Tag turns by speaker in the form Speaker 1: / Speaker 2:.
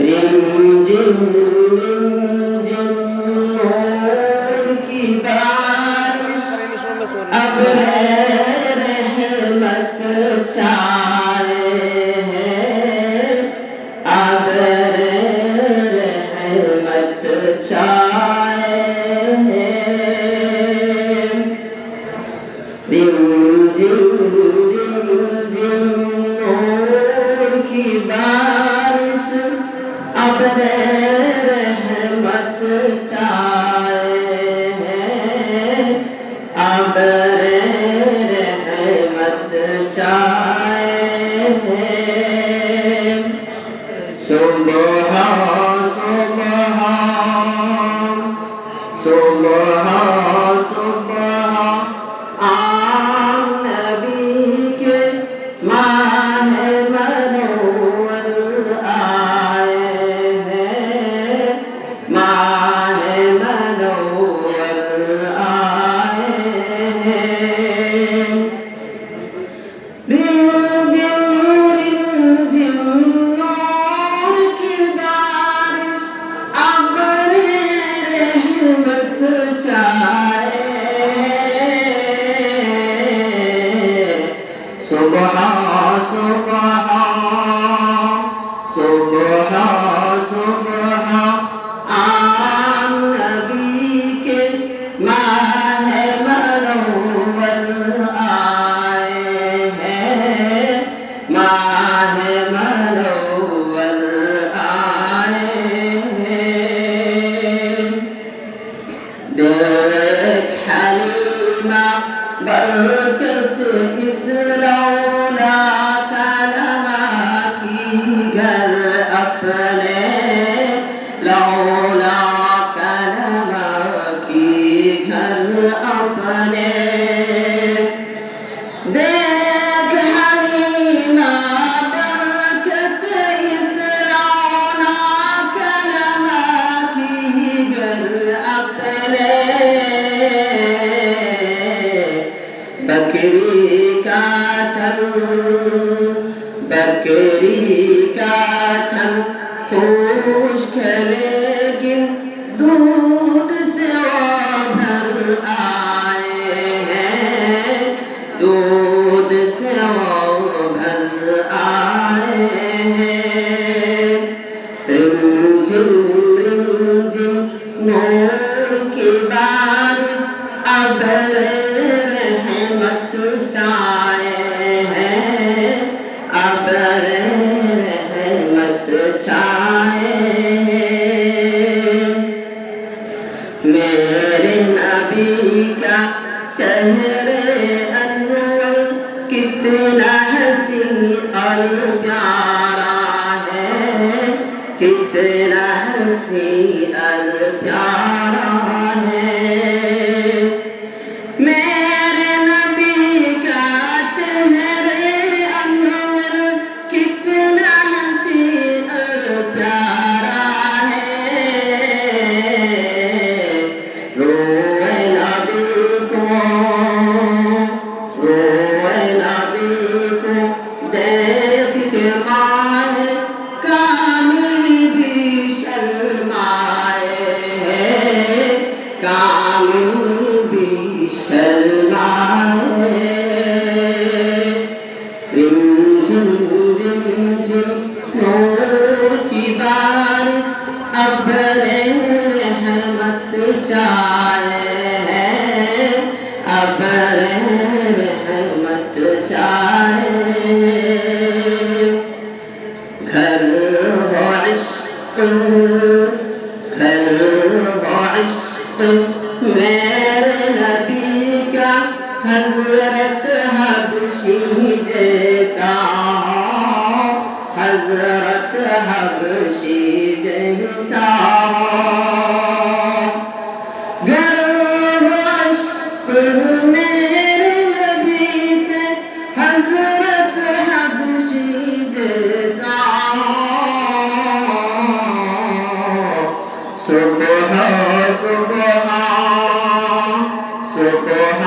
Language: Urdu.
Speaker 1: رمجم رمجم نور کی بارش اب رحمت چھائے ہیں اب رحمت چھائے ہیں رمجم رمجم نور کی بارش اب رحمت چھائے ہیں اب رحمت چھائے ہیں صبح صبح صبح صبح نبی کے ماہ منور آئے ہیں ماہ منور آئے ہیں رمجم رمجم نور کی بارش اب رحمت چھائے صبح صبح صبح صبح نبی کے ماہ منور آئے ہیں ماہ منور آئے ہیں دیکھ حلیمہ برکت اس لولا کلمہ کی گھر اپنے لولا کلمہ کی گھر اپنے دیکھ حلیمہ برکت اس لولا کلمہ کی گھر اپنے بکری کا تھن خشک لیکن دودھ سے وہ بھر آئے ہیں دودھ سے وہ بھر آئے ہیں رمجم رمجم نور کی بارش اب رحمت چھائے ہیں اب رحمت چھائے ہیں میرے نبی کا چہرے انور کتنا حسین اور پیارا ہے کتنا حسین اور پیارا ہے میرے نبی کا چہرے انور کتنا حسین اور پیارا ہے روئے نبی کو دیکھ کے ماہ کامل بھی شرمائے ہیں کامل بھی شرمائے رمجم رمجم نور کی بارش اب رحمت چھائے ہیں اب رحمت چھائے ہیں گھر ہو عشق میرے نبی کا حضرت حبشی جیسا حضرت حبشی جیسا گھر ہو عشق میرے نبی سے حضرت حبشی جیسا صبح صبح صبح